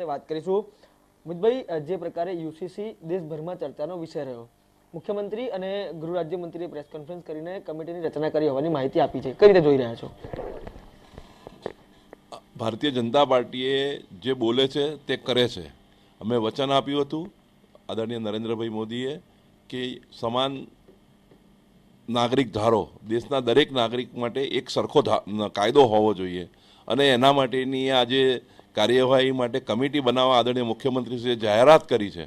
વાત કરીશું। મિતભાઈ, જે પ્રકારે યુસીસી દેશભરમાં ચર્ચાનો વિષય રહ્યો, મુખ્યમંત્રી અને ગૃહ રાજ્યમંત્રીએ પ્રેસ કોન્ફરન્સ કરીને કમિટીની રચના કરી હોવાની માહિતી આપી છે, કઈ રીતે જોઈ રહ્યા છો? ભારતીય જનતા પાર્ટીએ જે બોલે છે તે કરે છે। અમે વચન આપ્યું હતું આદરણીય નરેન્દ્રભાઈ મોદીએ કે સમાન નાગરિક ધારો, દેશના દરેક નાગરિક માટે એક સરખો કાયદો હોવો જોઈએ અને એના માટેની આજે કાર્યવાહી માટે કમિટી બનાવવા આદરણીય મુખ્યમંત્રીશ્રીએ જાહેરાત કરી છે।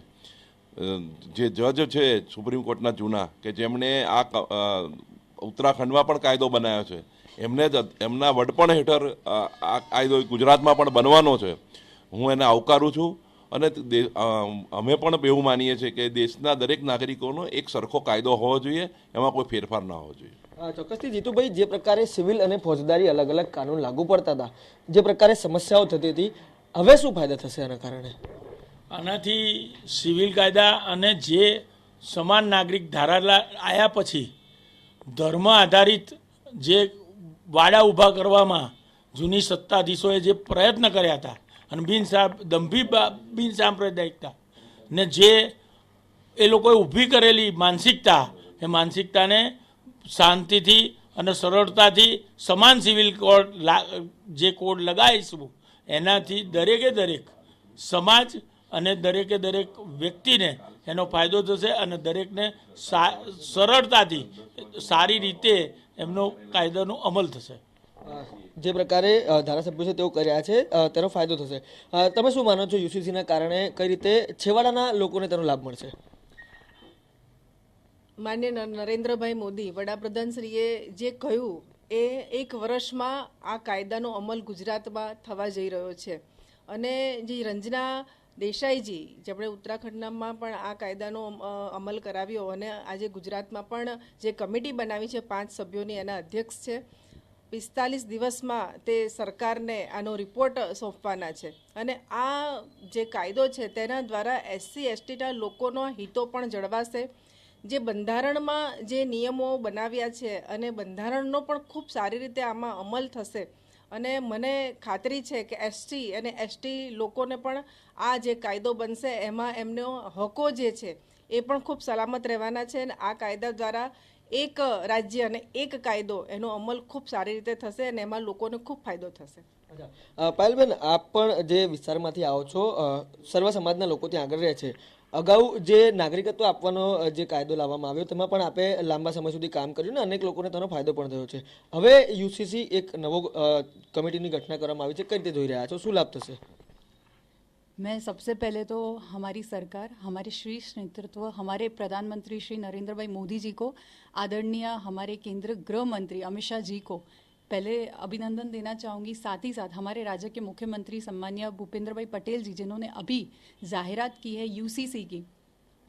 જે જજ છે સુપ્રીમ કોર્ટના જૂના, કે જેમણે આ ઉત્તરાખંડમાં પણ કાયદો બનાવ્યો છે, એમને જ એમના વડપણ હેઠળ આ કાયદો ગુજરાતમાં પણ બનવાનો છે। હું એને આવકારું છું અને અમે પણ એવું માનીએ છીએ કે દેશના દરેક નાગરિકોનો એક સરખો કાયદો હોવો જોઈએ, એમાં કોઈ ફેરફાર ના હોવો જોઈએ। ચોક્કસથી જીતુભાઈ, જે પ્રકારે સિવિલ અને ફોજદારી અલગ અલગ કાનૂન લાગુ પડતા હતા, જે પ્રકારે સમસ્યાઓ થતી હતી, હવે શું ફાયદા થશે આના કારણે? આનાથી સિવિલ કાયદા અને જે સમાન નાગરિક ધારા આવ્યા પછી ધર્મ આધારિત જે વાડા ઊભા કરવામાં જૂની સત્તાધીશોએ જે પ્રયત્ન કર્યા હતા અને બિન સાંપ્રદાયિકતા ને જે એ લોકોએ ઊભી કરેલી માનસિકતા, એ માનસિકતાને શાંતિથી અને સરળતાથી સમાન સિવિલ કોડ જે કોડ લગાવીશું, એનાથી દરેકે દરેક સમાજ અને દરેકે દરેક વ્યક્તિને એનો ફાયદો થશે અને દરેકને સરળતાથી સારી રીતે એમનો કાયદાનો અમલ થશે। જે પ્રકારે ધારાસભ્યો છે તેઓ કર્યા છે તેનો ફાયદો થશે। તમે શું માનો છો, યુસીસીના કારણે કઈ રીતે છેવાડાના લોકોને તેનો લાભ મળશે? માન્ય નરેન્દ્રભાઈ મોદી વડાપ્રધાનશ્રીએ જે કહ્યું એ 1 વર્ષમાં આ કાયદાનો અમલ ગુજરાતમાં થવા જઈ રહ્યો છે અને જે રંजना દેસાઈજી, જેમણે ઉત્તરાખંડમાં પણ આ કાયદાનો અમલ કરાવ્યો અને આજે ગુજરાતમાં પણ જે કમિટી બનાવી છે 5 સભ્યોની, એના અધ્યક્ષ છે। 45 દિવસમાં તે સરકારને આનો રિપોર્ટ સોંપવાના છે અને આ જે કાયદો છે તેના દ્વારા SC STના લોકોનો હિતો પણ જળવાશે। જે બંધારણમાં જે નિયમો બનાવ્યા છે અને બંધારણનો પણ ખૂબ સારી રીતે આમાં અમલ થશે અને મને ખાતરી છે કે SC અને ST લોકોને પણ આ જે કાયદો બનશે એમાં એમનો હકો જે છે એ પણ ખૂબ સલામત રહેવાના છે અને આ કાયદા દ્વારા એક રાજ્ય અને એક કાયદો એનો અમલ ખૂબ સારી રીતે થશે અને એમાં લોકોને ખૂબ ફાયદો થશે। પાયલબેન, આપ પણ જે વિસ્તારમાંથી આવો છો, સર્વ સમાજના લોકો ત્યાં આગળ રહે છે, અગાઉ જે નાગરિકત્વ આપવાનો જે કાયદો લાવવામાં આવ્યો તેમાં પણ આપે લાંબા સમય સુધી કામ કર્યું ને અનેક લોકોને તેનો ફાયદો પણ થયો છે। હવે યુસીસી એક નવો કમિટીની घटना કરવામાં આવી છે, કઈ રીતે જોઈ રહ્યા છો, શું લાભ થશે? मैं सबसे पहले तो हमारी सरकार, हमारे शीर्ष नेतृत्व, हमारे प्रधानमंत्री श्री नरेंद्र भाई मोदी जी को, आदरणीय हमारे केंद्रीय गृह मंत्री अमित शाह जी को पहले अभिनंदन देना चाहूँगी। साथ ही साथ हमारे राज्य के मुख्यमंत्री सम्माननीय भूपेंद्र भाई पटेल जी, जिन्होंने अभी जाहिरात की है यूसीसी की।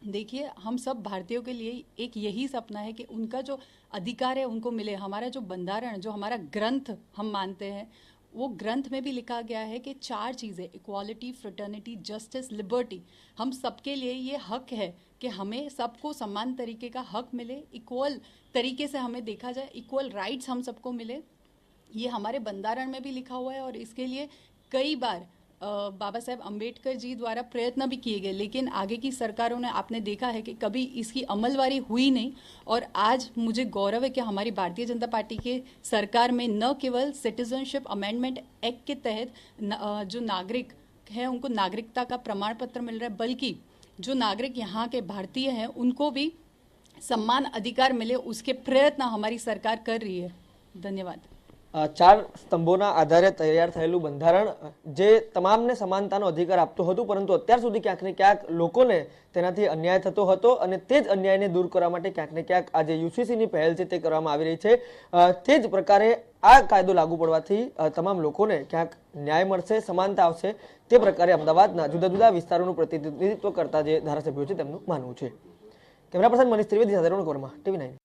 देखिए, हम सब भारतीयों के लिए एक यही सपना है कि उनका जो अधिकार है उनको मिले। हमारा जो बंधारण, जो हमारा ग्रंथ हम मानते हैं, वो ग्रंथ में भी लिखा गया है कि 4 चीज़ें, इक्वालिटी, फ्रेटर्निटी, जस्टिस, लिबर्टी, हम सबके लिए ये हक है कि हमें सबको समान तरीके का हक मिले, इक्वल तरीके से हमें देखा जाए, इक्वल राइट्स हम सबको मिले। ये हमारे बंधारण में भी लिखा हुआ है और इसके लिए कई बार बाबा साहेब अम्बेडकर जी द्वारा प्रयत्न भी किए गए, लेकिन आगे की सरकारों ने, आपने देखा है कि कभी इसकी अमलवारी हुई नहीं। और आज मुझे गौरव है कि हमारी भारतीय जनता पार्टी के सरकार में न केवल सिटीजनशिप अमेंडमेंट एक्ट के तहत जो नागरिक हैं उनको नागरिकता का प्रमाण पत्र मिल रहा है, बल्कि जो नागरिक यहाँ के भारतीय हैं उनको भी समान अधिकार मिले, उसके प्रयत्न हमारी सरकार कर रही है। धन्यवाद। 4 સ્તંભોના આધારે તૈયાર થયેલું બંધારણ જે તમામને સમાનતાનો અધિકાર આપતું હતું, પરંતુ અત્યાર સુધી ક્યાંક ને ક્યાંક લોકોને તેનાથી અન્યાય થતો હતો અને તે જ અન્યાયને દૂર કરવા માટે ક્યાંક ને ક્યાંક આ જે યુસીસીની પહેલ છે તે કરવામાં આવી રહી છે। તે જ પ્રકારે આ કાયદો લાગુ પડવાથી તમામ લોકોને ક્યાંક ન્યાય મળશે, સમાનતા આવશે, તે પ્રકારે અમદાવાદના જુદા જુદા વિસ્તારોનું પ્રતિનિધિત્વ કરતા જે ધારાસભ્યો છે તેમનું માનવું છે। કેમેરા પર્સન મનીષ ત્રિવેદી સાથે રોનક વર્મા, TV9।